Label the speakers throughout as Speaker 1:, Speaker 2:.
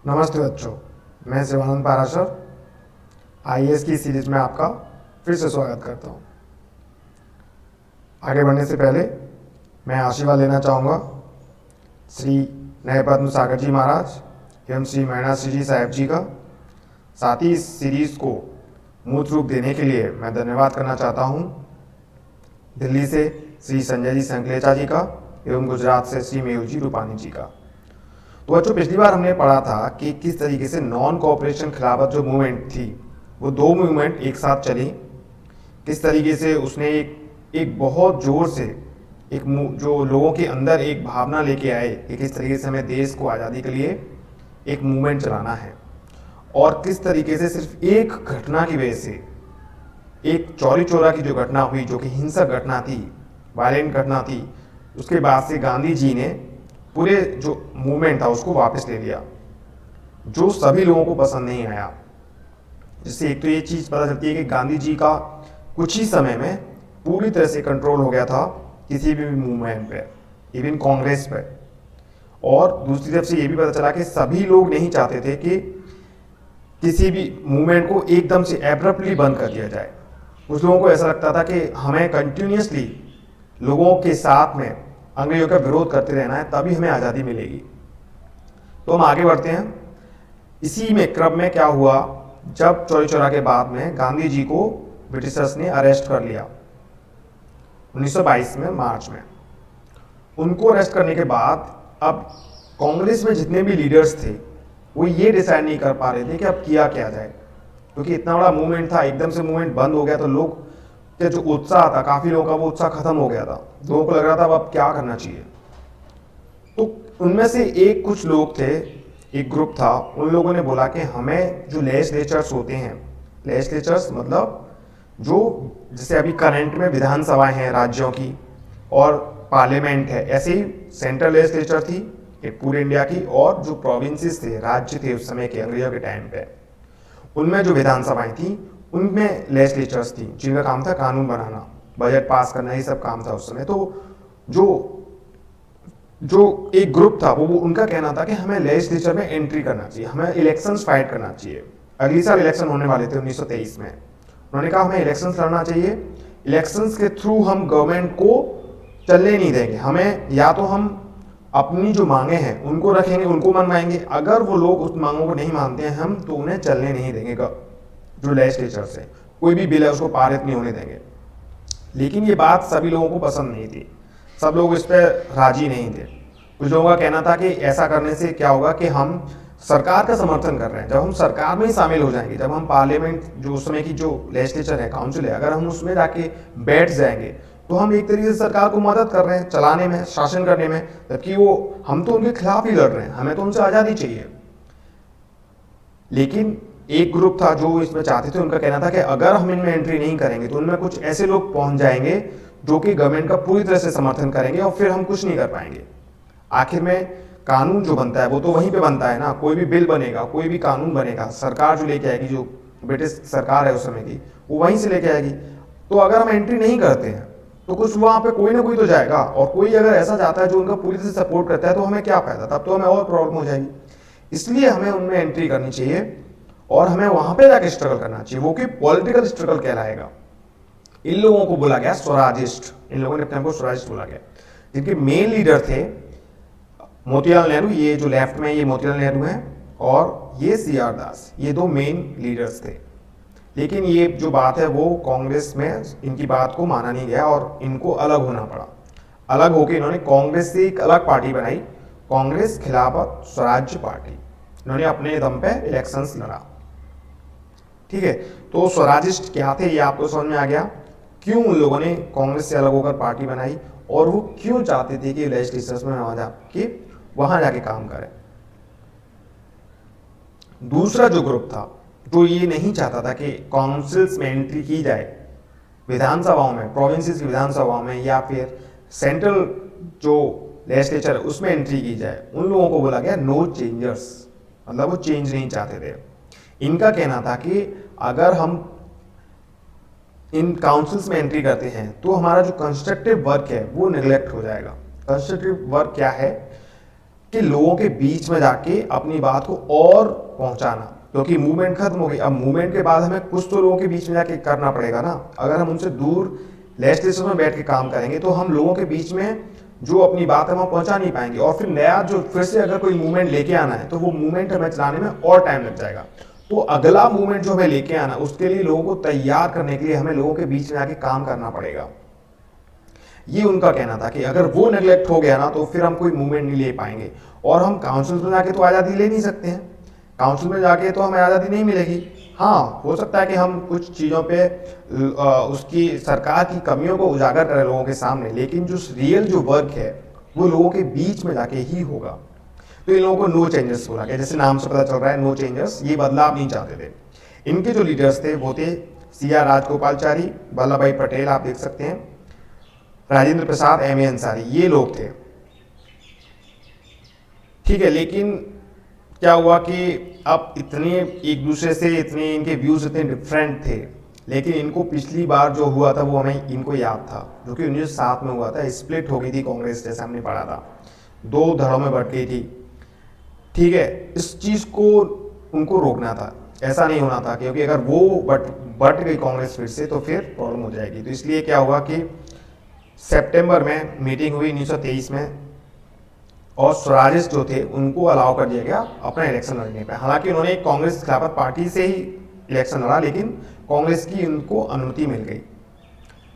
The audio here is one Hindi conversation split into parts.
Speaker 1: नमस्ते बच्चों, मैं शिवानंद पाराशर आईएएस की सीरीज में आपका फिर से स्वागत करता हूँ। आगे बढ़ने से पहले मैं आशीर्वाद लेना चाहूँगा श्री नए पद्म सागर जी महाराज एवं श्री मैना श्री जी साहेब जी का। साथ ही इस सीरीज को मूर्त रूप देने के लिए मैं धन्यवाद करना चाहता हूँ दिल्ली से श्री संजय जी संकलेचा जी का एवं गुजरात से श्री मेहुल जी रूपानी जी का। तो बच्चों, पिछली बार हमने पढ़ा था कि किस तरीके से नॉन कोऑपरेशन खिलाफत जो मूवमेंट थी वो दो मूवमेंट एक साथ चली, किस तरीके से उसने एक बहुत जोर से जो लोगों के अंदर एक भावना लेके आए कि किस तरीके से हमें देश को आज़ादी के लिए एक मूवमेंट चलाना है, और किस तरीके से सिर्फ एक घटना की वजह से, एक चौरी चौरा की जो घटना हुई जो कि हिंसक घटना थी, वायलेंट घटना थी, उसके बाद से गांधी जी ने पूरे जो मूवमेंट था उसको वापस ले लिया, जो सभी लोगों को पसंद नहीं आया। जिससे एक तो ये चीज़ पता चलती है कि गांधी जी का कुछ ही समय में पूरी तरह से कंट्रोल हो गया था किसी भी मूवमेंट पे, इवन कांग्रेस पे। और दूसरी तरफ से ये भी पता चला कि सभी लोग नहीं चाहते थे कि किसी भी मूवमेंट को एकदम से एब्रप्टली बंद कर दिया जाए। कुछ लोगों को ऐसा लगता था कि हमें कंटिन्यूसली लोगों के साथ में अंग्रेजों का विरोध करते रहना है, तभी हमें आज़ादी मिलेगी। तो हम आगे बढ़ते हैं। इसी में क्रम में क्या हुआ, जब चौरी चौरा के बाद में गांधी जी को ब्रिटिशर्स ने अरेस्ट कर लिया 1922 में मार्च में। उनको अरेस्ट करने के बाद अब कांग्रेस में जितने भी लीडर्स थे वो ये डिसाइड नहीं कर पा रहे थे कि अब किया क्या जाए, क्योंकि इतना बड़ा मूवमेंट था, एकदम से मूवमेंट बंद हो गया तो लोग के जो उत्साह था, काफी लोगों का वो उत्साह खत्म हो गया था। लोगों को लग रहा था अब क्या करना चाहिए। तो उनमें से कुछ लोग थे, एक ग्रुप था, उन लोगों ने बोला कि हमें जो लेजिस्लेचर्स होते हैं, लेजिस्लेचर्स मतलब जो जैसे अभी करंट में विधानसभाएं हैं राज्यों की और पार्लियामेंट है, ऐसे ही सेंट्रल लेजिस्लेचर थी एक पूरे इंडिया की, और जो प्रोविंसेस थे, राज्य थे उस समय के अंग्रेजों के टाइम पे, उनमें जो विधानसभाएं थी उनमें लेजिस्लेचर्स थी जिनका काम था कानून बनाना, बजट पास करना, ये सब काम था उस समय। तो जो एक ग्रुप था वो उनका कहना था कि हमें लेजिस्लेचर में एंट्री करना चाहिए, हमें इलेक्शंस फाइट करना चाहिए। अगली साल इलेक्शन होने वाले थे 1923 में। उन्होंने कहा हमें इलेक्शंस लड़ना चाहिए, इलेक्शंस के थ्रू हम गवर्नमेंट को चलने नहीं देंगे, हमें या तो हम अपनी जो मांगे हैं उनको रखेंगे, उनको मनवाएंगे, अगर वो लोग उस मांगों को नहीं मानते हैं हम तो उन्हें चलने नहीं देंगे, जो लेजिस्लेचर से कोई भी बिल है उसको पारित नहीं होने देंगे। लेकिन ये बात सभी लोगों को पसंद नहीं थी, सब लोग इस पर राजी नहीं थे। कुछ लोगों का कहना था कि ऐसा करने से क्या होगा कि हम सरकार का समर्थन कर रहे हैं, जब हम सरकार में ही शामिल हो जाएंगे, जब हम पार्लियामेंट जो उस समय की जो लेजिस्लेचर है, काउंसिल है, अगर हम उसमें जाके बैठ जाएंगे तो हम एक तरीके से सरकार को मदद कर रहे हैं चलाने में, शासन करने में, जबकि वो हम तो उनके खिलाफ ही लड़ रहे हैं, हमें तो उनसे आज़ादी चाहिए। लेकिन एक ग्रुप था जो इसमें चाहते थे, उनका कहना था कि अगर हम इनमें एंट्री नहीं करेंगे तो उनमें कुछ ऐसे लोग पहुंच जाएंगे जो कि गवर्नमेंट का पूरी तरह से समर्थन करेंगे और फिर हम कुछ नहीं कर पाएंगे। आखिर में कानून जो बनता है वो तो वहीं पे बनता है ना, कोई भी बिल बनेगा, कोई भी कानून बनेगा, सरकार जो लेके आएगी, जो ब्रिटिश सरकार है उस समय की, वो वहीं से लेके आएगी। तो अगर हम एंट्री नहीं करते हैं तो कुछ वहां पे कोई ना कोई तो जाएगा, और कोई अगर ऐसा जाता है जो उनका पूरी तरह से सपोर्ट करता है तो हमें क्या फायदा, तब तो हमें और प्रॉब्लम हो जाएगी। इसलिए हमें उनमें एंट्री करनी चाहिए और हमें वहां पे जाके स्ट्रगल करना चाहिए, वो कि पॉलिटिकल स्ट्रगल कहलाएगा। इन लोगों को बोला गया स्वराजिस्ट, इन लोगों ने अपने को स्वराजिस्ट बोला गया, जिनके मेन लीडर थे मोतीलाल नेहरू, ये जो लेफ्ट में ये मोतीलाल नेहरू हैं, और ये सीआर दास, ये दो मेन लीडर्स थे। लेकिन ये जो बात है वो कांग्रेस में इनकी बात को माना नहीं गया और इनको अलग होना पड़ा। अलग होकर इन्होंने कांग्रेस से एक अलग पार्टी बनाई, कांग्रेस खिलाफत स्वराज्य पार्टी। इन्होंने अपने दम पे इलेक्शंस लड़ा। ठीक है, तो स्वराजिस्ट क्या थे ये आपको समझ में आ गया, क्यों उन लोगों ने कांग्रेस से अलग होकर पार्टी बनाई और वो क्यों चाहते थे कि लेजिस्लेचर्स में वहां जाके काम करें। दूसरा जो ग्रुप था जो ये नहीं चाहता था कि काउंसिल्स में एंट्री की जाए, विधानसभाओं में, प्रोविंसेस की विधानसभाओं में या फिर सेंट्रल जो लेजिस्लेचर है उसमें एंट्री की जाए, उन लोगों को बोला गया नो चेंजर्स, मतलब वो चेंज नहीं चाहते थे। इनका कहना था कि अगर हम इन काउंसिल्स में एंट्री करते हैं तो हमारा जो कंस्ट्रक्टिव वर्क है वो निगलेक्ट हो जाएगा। कंस्ट्रक्टिव वर्क क्या है, कि लोगों के बीच में जाके अपनी बात को और पहुंचाना, क्योंकि मूवमेंट खत्म हो गई। अब मूवमेंट के बाद हमें कुछ तो लोगों के बीच में जाके करना पड़ेगा ना। अगर हम उनसे दूर लेजिस्लेशन में बैठ के काम करेंगे तो हम लोगों के बीच में जो अपनी बात है वहां पहुंचा नहीं पाएंगे, और फिर नया जो फिर से अगर कोई मूवमेंट लेके आना है तो वो मूवमेंट हमें चलाने में और टाइम लग जाएगा। तो अगला मूवमेंट जो हमें लेके आना, उसके लिए लोगों को तैयार करने के लिए हमें लोगों के बीच में आके काम करना पड़ेगा। ये उनका कहना था कि अगर वो नेग्लेक्ट हो गया ना तो फिर हम कोई मूवमेंट नहीं ले पाएंगे। और हम काउंसिल में जाके तो आज़ादी ले नहीं सकते हैं, काउंसिल में जाके तो हमें आज़ादी नहीं मिलेगी। हाँ, हो सकता है कि हम कुछ चीज़ों पे उसकी सरकार की कमियों को उजागर करें लोगों के सामने, लेकिन जो रियल जो वर्क है वो लोगों के बीच में जाके ही होगा। तो इन लोगों को नो चेंजेस बोला गया, जैसे नाम से पता चल रहा है नो चेंजेस, ये बदलाव नहीं चाहते थे। इनके जो लीडर्स थे वो थे CR राजगोपालचारी, वल्लभ भाई पटेल, आप देख सकते हैं, राजेंद्र प्रसाद, M.A. अंसारी, ये लोग थे। ठीक है, लेकिन क्या हुआ कि अब इतने एक दूसरे से इतने इनके व्यूज इतने डिफरेंट थे, लेकिन इनको पिछली बार जो हुआ था वो हमें इनको याद था, जो कि 1907 में हुआ था। स्प्लिट हो गई थी कांग्रेस, जैसे हमने पढ़ा था, 2 धड़ों में बट गई थी। ठीक है, इस चीज को उनको रोकना था, ऐसा नहीं होना था, क्योंकि अगर वो बट गई कांग्रेस फिर से तो फिर प्रॉब्लम हो जाएगी। तो इसलिए क्या हुआ कि सितंबर में मीटिंग हुई 1923 में, और स्वराजिस्ट जो थे उनको अलाउ कर दिया गया अपना इलेक्शन लड़ने पे। हालांकि उन्होंने कांग्रेस खिलाफत पार्टी से ही इलेक्शन लड़ा, लेकिन कांग्रेस की उनको अनुमति मिल गई।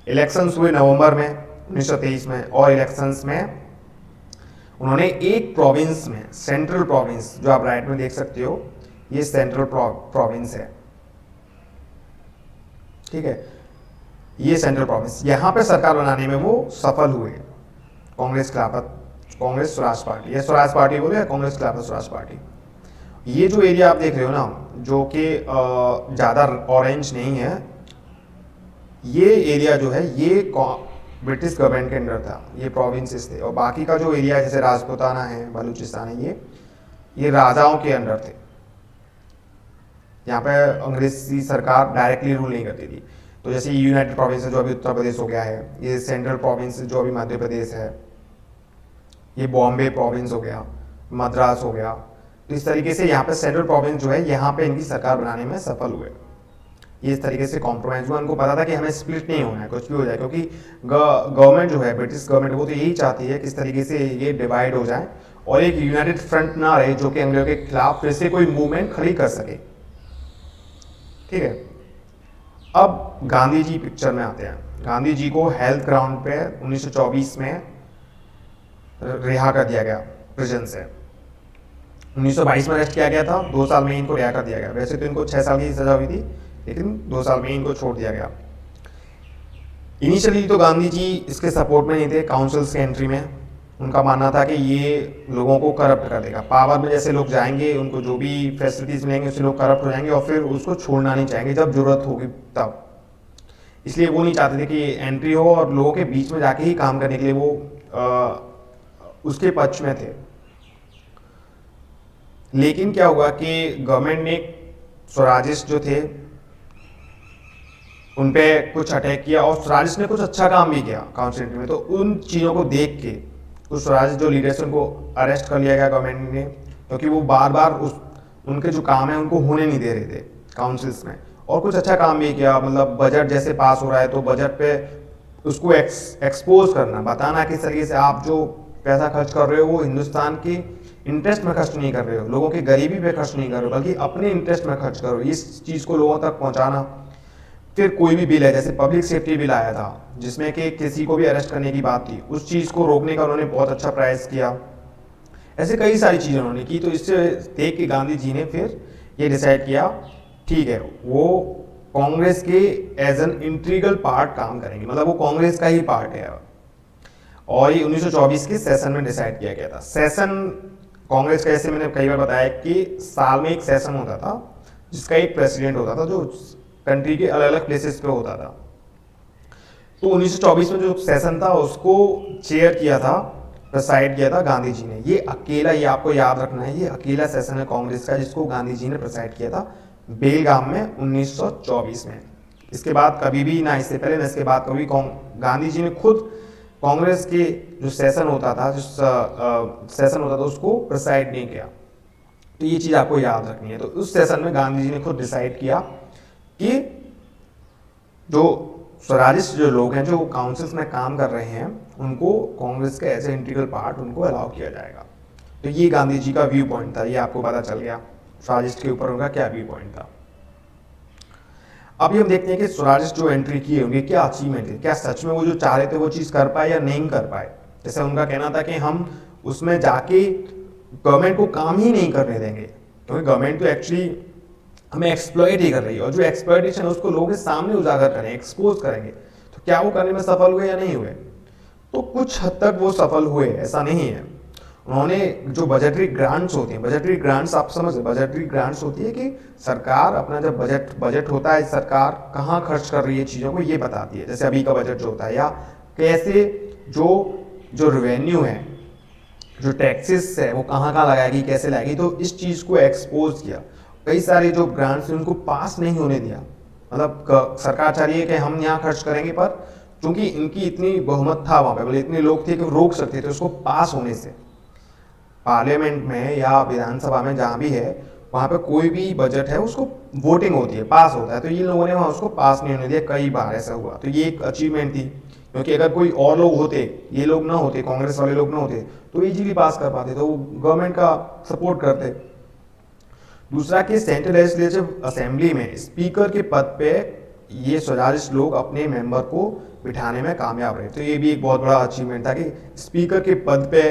Speaker 1: इलेक्शंस हुए नवंबर में 1923 में, और इलेक्शंस में उन्होंने एक प्रोविंस में, सेंट्रल प्रोविंस जो आप राइट में देख सकते हो, ये सेंट्रल प्रोविंस है। ठीक है, ये सेंट्रल प्रोविंस, यहां पे सरकार बनाने में वो सफल हुए। कांग्रेस खिलाफत, कांग्रेस स्वराज पार्टी, या स्वराज पार्टी बोले या कांग्रेस खिलाफत स्वराज पार्टी। ये जो एरिया आप देख रहे हो ना, जो कि ज़्यादा ऑरेंज नहीं है, ये एरिया जो है ये ब्रिटिश गवर्नमेंट के अंडर था, ये प्रोविंसेस थे। और बाकी का जो एरिया जैसे राजपूताना है, बलूचिस्तान है, ये राजाओं के अंडर थे। यहाँ पे अंग्रेजी सरकार डायरेक्टली रूल नहीं करती थी। तो जैसे यूनाइटेड प्रोविंस जो अभी उत्तर प्रदेश हो गया है, ये सेंट्रल प्रोविंस जो अभी मध्य प्रदेश है, ये बॉम्बे प्रोविंस हो गया, मद्रास हो गया। तो इस तरीके से यहाँ पे सेंट्रल प्रोविंस जो है, यहाँ पे इनकी सरकार बनाने में सफल हुए। ये इस तरीके से कॉम्प्रोमाइज हुआ, उनको पता था कि हमें स्प्लिट नहीं होना है, कुछ भी हो जाए, क्योंकि गवर्नमेंट जो है, ब्रिटिश गवर्नमेंट, वो तो यही चाहती है किस तरीके से ये डिवाइड हो जाए और एक यूनाइटेड फ्रंट ना रहे जो कि अंग्रेजों के खिलाफ फिर से कोई मूवमेंट खड़ी कर सके। ठीक है, अब गांधी जी पिक्चर में आते हैं। गांधी जी को हेल्थ ग्राउंड पे 1924 में रिहा कर दिया गया प्रिजन से। 1922 में अरेस्ट किया गया था, 2 साल में इनको रिहा कर दिया गया। वैसे तो इनको 6 साल की सजा हुई थी, लेकिन 2 साल में इनको छोड़ दिया गया। इनिशियली तो गांधी जी इसके सपोर्ट में नहीं थे, काउंसिल्स के एंट्री में। उनका मानना था कि ये लोगों को करप्ट कर देगा, पावर में जैसे लोग जाएंगे उनको जो भी फैसिलिटीज मिलेंगे उससे लोग करप्ट हो जाएंगे और फिर उसको छोड़ना नहीं चाहेंगे जब जरूरत होगी तब। इसलिए वो नहीं चाहते थे कि एंट्री हो, और लोगों के बीच में जाके ही काम करने के लिए वो उसके पक्ष में थे। लेकिन क्या हुआ कि गवर्नमेंट ने स्वराजिस्ट जो थे उन पे कुछ अटैक किया, और स्वराजिस्ट ने कुछ अच्छा काम भी किया काउंसिल में। तो उन चीज़ों को देख के कुछ स्वराजिस्ट जो लीडर्स उनको अरेस्ट कर लिया गया गवर्नमेंट ने, क्योंकि वो बार बार उनके जो काम है उनको होने नहीं दे रहे थे काउंसिल्स में। और कुछ अच्छा काम भी किया, मतलब बजट जैसे पास हो रहा है तो बजट पे उसको एक्सपोज करना, बताना किस तरीके से आप जो पैसा खर्च कर रहे हो वो हिंदुस्तान की इंटरेस्ट में खर्च नहीं कर रहे हो, लोगों की गरीबी पे खर्च नहीं कर रहे हो, बल्कि अपने इंटरेस्ट में खर्च करो। इस चीज़ को लोगों तक पहुंचाना। फिर कोई भी बिल है, जैसे पब्लिक सेफ्टी बिल आया था जिसमें कि किसी को भी अरेस्ट करने की बात थी, उस चीज़ को रोकने का उन्होंने बहुत अच्छा प्रयास किया। ऐसे कई सारी चीज़ें उन्होंने की। तो इससे देख के गांधी जी ने फिर ये डिसाइड किया, ठीक है, वो कांग्रेस के एज एन इंटीग्रल पार्ट काम करेंगे, मतलब वो कांग्रेस का ही पार्ट है। और ये 1924 के सेशन में डिसाइड किया गया था। सेशन कांग्रेस का, जैसे मैंने कई बार बताया कि साल में एक सेशन होता था जिसका एक प्रेसिडेंट होता था जो कंट्री के अलग अलग प्लेसेस पे होता था। तो 1924 में जो सेशन था उसको चेयर किया था, प्रेसाइड किया था गांधी जी ने। ये अकेला, ये आपको याद रखना है, ये अकेला सेशन है कांग्रेस का जिसको गांधी जी ने प्रेसाइड किया था बेलगाम में 1924 में। इसके बाद कभी भी ना, इससे पहले ना इसके बाद कभी गांधी जी ने खुद कांग्रेस के जो सेशन होता था, उसको प्रिसाइड नहीं किया। तो ये चीज आपको याद रखनी है। तो उस सेशन में गांधी जी ने खुद डिसाइड किया कि जो स्वराजिस्ट जो लोग हैं, जो काउंसिल्स में काम कर रहे हैं, उनको कांग्रेस का एज ए इंटीग्रल पार्ट उनको अलाउ किया जाएगा। तो ये गांधी जी का व्यू पॉइंट था, ये आपको पता चल गया स्वराजिस्ट के ऊपर उनका क्या व्यू पॉइंट था। अभी हम देखते हैं कि स्वराजिस्ट जो एंट्री की है उनकी क्या अचीवमेंट है, क्या सच में वो जो चाह रहे थे वो चीज कर पाए या नहीं कर पाए। जैसे उनका कहना था कि हम उसमें जाके गवर्नमेंट को काम ही नहीं करने देंगे, क्योंकि गवर्नमेंट तो एक्चुअली हमें एक्सप्लॉइट ही कर रही है, और जो एक्सप्लॉइटेशन है उसको लोगों के सामने उजागर करेंगे, एक्सपोज करेंगे। तो क्या वो करने में सफल हुए या नहीं हुए? तो कुछ हद तक वो सफल हुए, ऐसा नहीं है। उन्होंने जो बजटरी ग्रांट्स होती हैं, बजटरी ग्रांट्स आप समझ, बजटरी ग्रांट्स होती है कि सरकार अपना जब बजट होता है, सरकार कहाँ खर्च कर रही है चीज़ों को ये बताती है। जैसे अभी का बजट जो होता है, या कैसे जो रेवेन्यू है, जो टैक्सेस है वो कहाँ कहाँ लगाएगी, कैसे लगाएगी। तो इस चीज़ को एक्सपोज किया। कई सारे जो ग्रांट्स उनको पास नहीं होने दिया, मतलब सरकार चाह रही है कि हम यहाँ खर्च करेंगे, पर चूंकि इनकी इतनी बहुमत था वहाँ पे, बोले इतने लोग थे कि रोक सकते थे उसको पास होने से। पार्लियामेंट में या विधानसभा में जहाँ भी है, वहाँ पे कोई भी बजट है उसको वोटिंग होती है, पास होता है। तो ये लोगों ने वहाँ उसको पास नहीं होने दिया, कई बार ऐसा हुआ। तो ये एक अचीवमेंट थी, क्योंकि अगर कोई और लोग होते, ये लोग ना होते, कांग्रेस वाले लोग ना होते, तो इजीली पास कर पाते, तो वो गवर्नमेंट का सपोर्ट करते। दूसरा कि सेंट्रल लेजिस्लेटिव असेंबली में स्पीकर के पद पे ये स्वराजिस्ट लोग अपने मेंबर को बिठाने में कामयाब रहे। तो ये भी एक बहुत बड़ा अचीवमेंट था कि स्पीकर के पद पे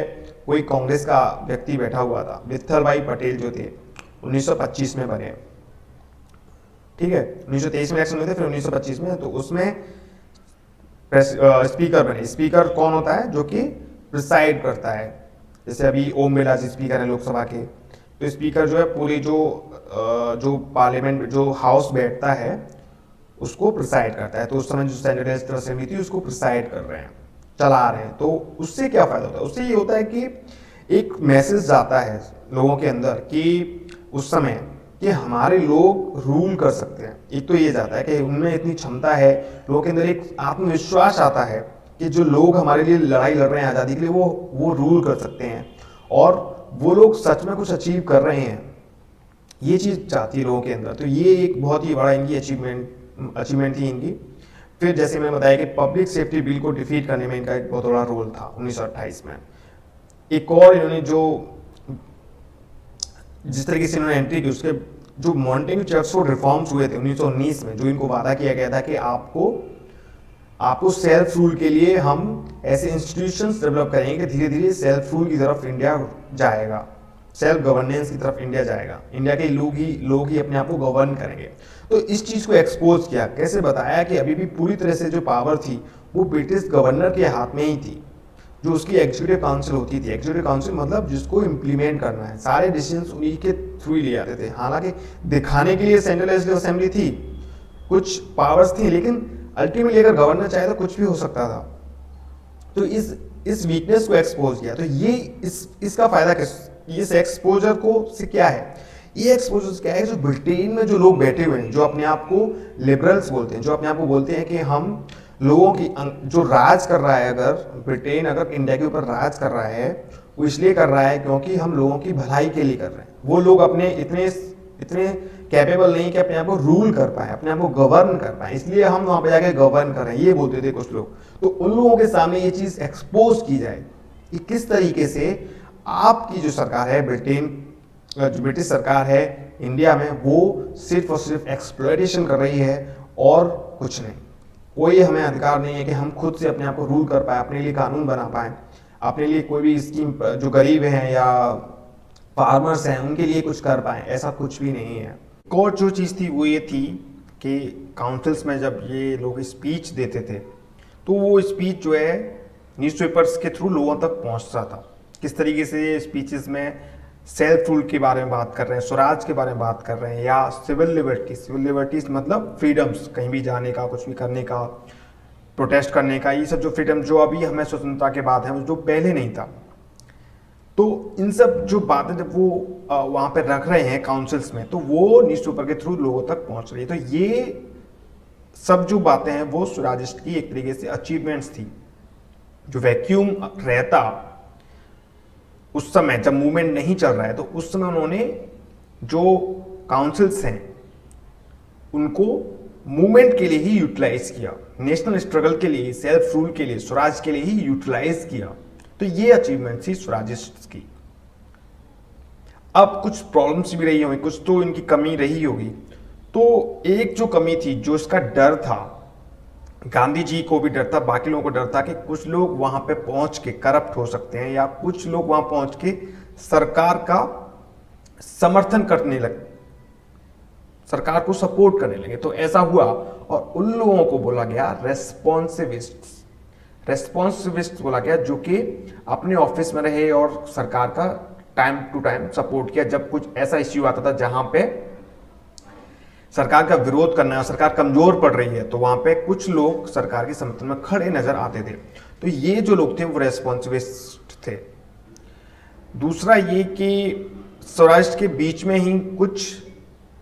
Speaker 1: कोई कांग्रेस का व्यक्ति बैठा हुआ था। विट्ठल भाई पटेल जो थे 1925 में बने, ठीक है, 1923 में इलेक्शन हुए थे, फिर 1925 में, तो उसमें स्पीकर बने। स्पीकर कौन होता है? जो कि प्रिसाइड करता है। जैसे अभी ओम बिरला जी स्पीकर है लोकसभा के, तो स्पीकर जो है पूरी जो पार्लियामेंट जो हाउस बैठता है उसको प्रिसाइड करता है। तो उस समय जो सेंट्रल लेजिस्लेटिव असेंबली थी उसको प्रिसाइड कर रहे हैं, चला रहे हैं। तो उससे क्या फायदा होता है? उससे ये होता है कि एक मैसेज जाता है लोगों के अंदर कि उस समय कि हमारे लोग रूल कर सकते हैं। एक तो ये जाता है कि उनमें इतनी क्षमता है, लोगों के अंदर एक आत्मविश्वास आता है कि जो लोग हमारे लिए लड़ाई लड़ रहे हैं आज़ादी के लिए, वो रूल कर सकते हैं, और वो लोग सच में कुछ अचीव कर रहे हैं। ये चीज़ चाहती है लोगों के अंदर। तो ये एक बहुत ही बड़ा इनकी अचीवमेंट थी इनकी। फिर जैसे मैंने बताया कि पब्लिक सेफ्टी बिल को डिफीट करने में इनका एक बहुत बड़ा रोल था 1928 में। एक और इन्होंने जिस तरीके से इन्होंने एंट्री की, उसके जो मॉन्टेग्यू चर्चफोर्ड रिफॉर्म्स हुए थे 1919 में, जो इनको वादा किया गया था कि आपको सेल्फ रूल के लिए हम ऐसे इंस्टीट्यूशंस डेवलप करेंगे कि धीरे धीरे सेल्फ रूल की तरफ इंडिया जाएगा, सेल्फ गवर्नेंस की तरफ इंडिया जाएगा, इंडिया के लोग ही अपने आप को गवर्न करेंगे। तो इस चीज को एक्सपोज किया, कैसे बताया कि अभी भी पूरी तरह से जो पावर थी वो ब्रिटिश गवर्नर के हाथ में ही थी, जो उसकी एग्जीक्यूटिव काउंसिल होती थी। एग्जीक्यूटिव काउंसिल मतलब जिसको इम्प्लीमेंट करना है, सारे डिसीजंस उन्हीं के थ्रू ही लिए जाते थे। हालांकि दिखाने के लिए सेंट्रल लेजिस्लेटिव असेंबली थी, कुछ पावर्स थी, लेकिन अल्टीमेटली अगर गवर्नर चाहे तो कुछ भी हो सकता था। तो इस वीकनेस को एक्सपोज किया। तो ये इसका फायदा इस एक्सपोजर को से क्या है? ये एक्सपोजर क्या है? जो ब्रिटेन में जो लोग बैठे हुए हैं, जो अपने आप को लिबरल्स बोलते हैं, जो अपने आप को बोलते हैं कि हम लोगों की जो राज कर रहा है, अगर ब्रिटेन अगर इंडिया के ऊपर राज कर रहा है, वो इसलिए कर रहा है क्योंकि हम लोगों की भलाई के लिए कर रहे हैं। वो लोग अपने इतने कैपेबल नहीं कि अपने आप को रूल कर पाए, अपने आप को गवर्न कर पाए, इसलिए हम वहां पे जाके गवर्न कर रहे हैं, ये बोलते थे कुछ लोग। तो उन लोगों के सामने ये चीज एक्सपोज की जाए कि किस तरीके से आपकी जो सरकार है, जो ब्रिटिश सरकार है इंडिया में, वो सिर्फ और सिर्फ एक्सप्लॉयटेशन कर रही है और कुछ नहीं। कोई हमें अधिकार नहीं है कि हम खुद से अपने आप को रूल कर पाए, अपने लिए कानून बना पाए, अपने लिए कोई भी स्कीम, जो गरीब हैं या फार्मर्स हैं उनके लिए कुछ कर पाए, ऐसा कुछ भी नहीं है। एक और जो चीज़ थी वो ये थी कि काउंसिल्स में जब ये लोग स्पीच देते थे, तो वो स्पीच जो है न्यूज़पेपर्स के थ्रू लोगों तक पहुंचता था। किस तरीके से स्पीचेस में सेल्फ रूल के बारे में बात कर रहे हैं, स्वराज के बारे में बात कर रहे हैं, या सिविल लिबर्टीज मतलब फ्रीडम्स, कहीं भी जाने का, कुछ भी करने का, प्रोटेस्ट करने का, ये सब जो फ्रीडम जो अभी हमें स्वतंत्रता के बाद है, जो पहले नहीं था। तो इन सब जो बातें जब वो वहां पे रख रहे हैं काउंसिल्स में, तो वो न्यूज़पेपर के थ्रू लोगों तक पहुंच रही है। तो ये सब जो बातें हैं वो स्वराजिस्ट की एक तरीके से अचीवमेंट्स थी, जो वैक्यूम रहता उस समय जब मूवमेंट नहीं चल रहा है, तो उस समय उन्होंने जो काउंसिल्स हैं उनको मूवमेंट के लिए ही यूटिलाइज किया, नेशनल स्ट्रगल के लिए, सेल्फ रूल के लिए, स्वराज के लिए ही यूटिलाइज किया। तो ये अचीवमेंट थी स्वराजिस्ट्स की। अब कुछ प्रॉब्लम्स भी रही होंगी, कुछ तो इनकी कमी रही होगी। तो एक जो कमी थी, जो इसका डर था, गांधी जी को भी डर था, बाकी लोगों को डर था कि कुछ लोग वहां पे पहुंच के करप्ट हो सकते हैं, या कुछ लोग वहां पहुंच के सरकार का समर्थन करने लगे, सरकार को सपोर्ट करने लगे। तो ऐसा हुआ और उन लोगों को बोला गया रेस्पॉन्सिविस्ट। रेस्पॉन्सिविस्ट बोला गया जो कि अपने ऑफिस में रहे और सरकार का टाइम टू टाइम सपोर्ट किया। जब कुछ ऐसा इश्यू आता था जहां पे सरकार का विरोध करना है, सरकार कमजोर पड़ रही है, तो वहां पे कुछ लोग सरकार के समर्थन में खड़े नजर आते थे। तो ये जो लोग थे वो रेस्पॉन्सिविस्ट थे। दूसरा ये कि स्वराज के बीच में ही कुछ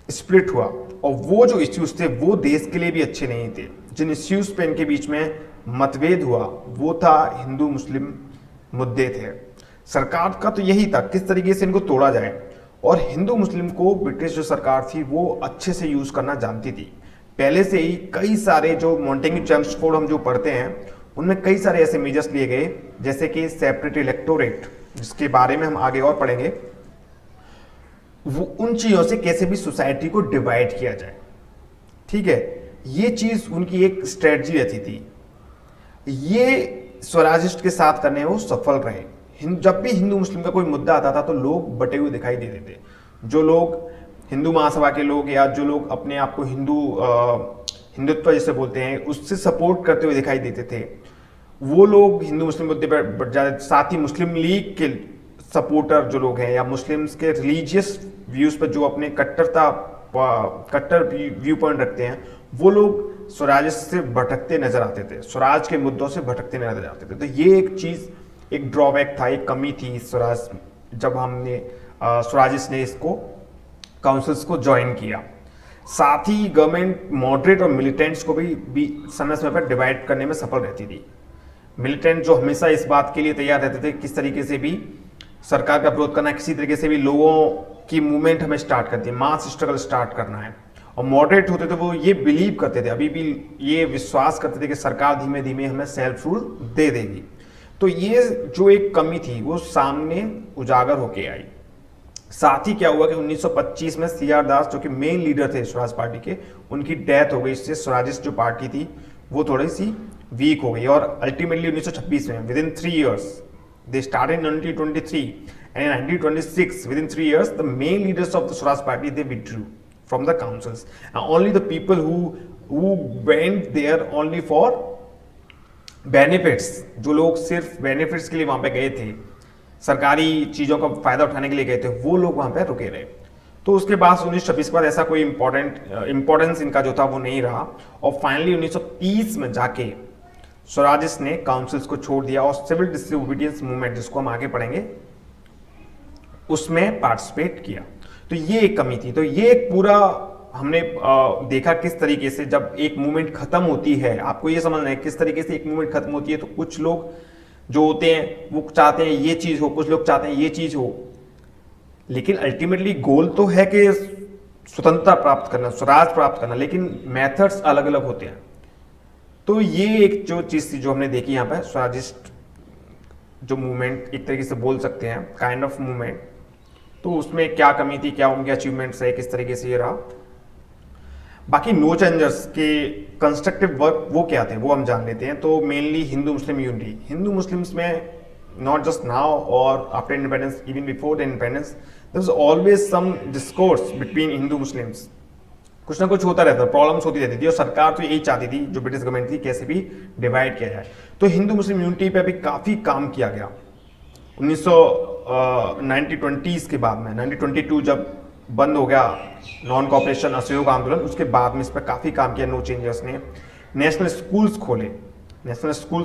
Speaker 1: स्प्लिट हुआ, और वो जो इश्यूज थे वो देश के लिए भी अच्छे नहीं थे। जिन इश्यूज पे इनके बीच में मतभेद हुआ वो था हिंदू मुस्लिम मुद्दे थे। सरकार का तो यही था किस तरीके से इनको तोड़ा जाए, और हिंदू मुस्लिम को ब्रिटिश जो सरकार थी वो अच्छे से यूज करना जानती थी। पहले से ही कई सारे जो मॉन्टेग्यू चेम्सफोर्ड हम जो पढ़ते हैं उनमें कई सारे ऐसे मेजर्स लिए गए, जैसे कि सेपरेट इलेक्टोरेट, जिसके बारे में हम आगे और पढ़ेंगे। वो उन चीजों से कैसे भी सोसाइटी को डिवाइड किया जाए, ठीक है, ये चीज उनकी एक स्ट्रेटजी रहती थी। ये स्वराजिस्ट के साथ करने में वो सफल रहे। जब भी हिंदू मुस्लिम का कोई मुद्दा आता था तो लोग बटे हुए दिखाई देते थे। जो लोग हिंदू महासभा के लोग, या जो लोग अपने आप को हिंदुत्व जैसे बोलते हैं, उससे सपोर्ट करते हुए दिखाई देते थे, वो लोग हिंदू मुस्लिम मुद्दे पर बढ़ जाते। साथ ही मुस्लिम लीग के सपोर्टर जो लोग हैं, या मुस्लिम्स के रिलीजियस व्यूज पर जो अपने कट्टर व्यू पॉइंट रखते हैं, वो लोग स्वराज से भटकते नजर आते थे, स्वराज के मुद्दों से भटकते नजर आते थे। तो ये एक चीज, एक ड्रॉबैक था, एक कमी थी स्वराज, जब हमने स्वराजिस्ट ने इसको काउंसिल्स को ज्वाइन किया। साथ ही गवर्नमेंट मॉडरेट और मिलिटेंट्स को भी समय समय पर डिवाइड करने में सफल रहती थी। मिलिटेंट जो हमेशा इस बात के लिए तैयार रहते थे किस तरीके से भी सरकार का विरोध करना है, किसी तरीके से भी लोगों की मूवमेंट हमें स्टार्ट करती है, मास स्ट्रगल स्टार्ट करना है। और मॉडरेट होते थे वो ये बिलीव करते थे, अभी भी ये विश्वास करते थे कि सरकार धीमे धीमे हमें सेल्फ रूल दे देगी। तो ये जो एक कमी थी वो सामने उजागर होके आई। साथ ही क्या हुआ कि 1925 में सीआर दास, जो कि मेन लीडर थे स्वराज पार्टी के, उनकी डेथ हो गई। इससे स्वराजिस्ट जो पार्टी थी वो थोड़ी सी वीक हो गई, और अल्टीमेटली 1926 में with in 3 years, they started in 1923 and in 1926 within 3 years the main leaders of the Swaraj party they withdrew from the councils, and only the people who went there only for benefits, जो लोग सिर्फ बेनिफिट्स के लिए वहां पे गए थे, सरकारी चीजों का फायदा उठाने के लिए गए थे, वो लोग वहां पे रुके रहे। तो उसके बाद 1926 के बाद ऐसा कोई इंपॉर्टेंस इनका जो था वो नहीं रहा, और फाइनली 1930 में जाके स्वराजिस्ट ने काउंसिल्स को छोड़ दिया और सिविल डिसोबीडियंस मूवमेंट, जिसको हम आगे पढ़ेंगे, उसमें पार्टिसिपेट किया। तो ये एक कमी थी। तो ये एक पूरा हमने देखा किस तरीके से जब एक मूवमेंट खत्म होती है, आपको ये समझना है किस तरीके से एक मूवमेंट खत्म होती है। तो कुछ लोग जो होते हैं वो चाहते हैं ये चीज हो, कुछ लोग चाहते हैं ये चीज हो, लेकिन अल्टीमेटली गोल तो है कि स्वतंत्रता प्राप्त करना, स्वराज प्राप्त करना, लेकिन मेथड्स अलग अलग होते हैं। तो ये एक जो चीज थी जो हमने देखी यहाँ पर, स्वराजिस्ट जो मूवमेंट एक तरीके से बोल सकते हैं काइंड ऑफ मूवमेंट, तो उसमें क्या कमी थी, क्या उनके अचीवमेंट्स है, किस तरीके से ये रहा। बाकी नो चेंजर्स के कंस्ट्रक्टिव वर्क वो क्या थे वो हम जान लेते हैं। तो mainly Hindu Muslim unity, Hindu Muslims में नॉट जस्ट नाउ और after independence, even before the independence, there was always some discourse between Hindu Muslims, कुछ ना कुछ होता रहता, प्रॉब्लम्स होती रहती थी, और सरकार तो यही चाहती थी, जो ब्रिटिश गवर्नमेंट थी, कैसे भी डिवाइड किया जाए। तो हिंदू मुस्लिम यूनिटी पे भी काफी काम किया गया। 1920s के बाद में 1922 जब बंद हो गया नॉन कॉपरेशन असहयोग आंदोलन, उसके बाद में इस पर काफी काम किया नो चेंजर्स ने। नेशनल स्कूल्स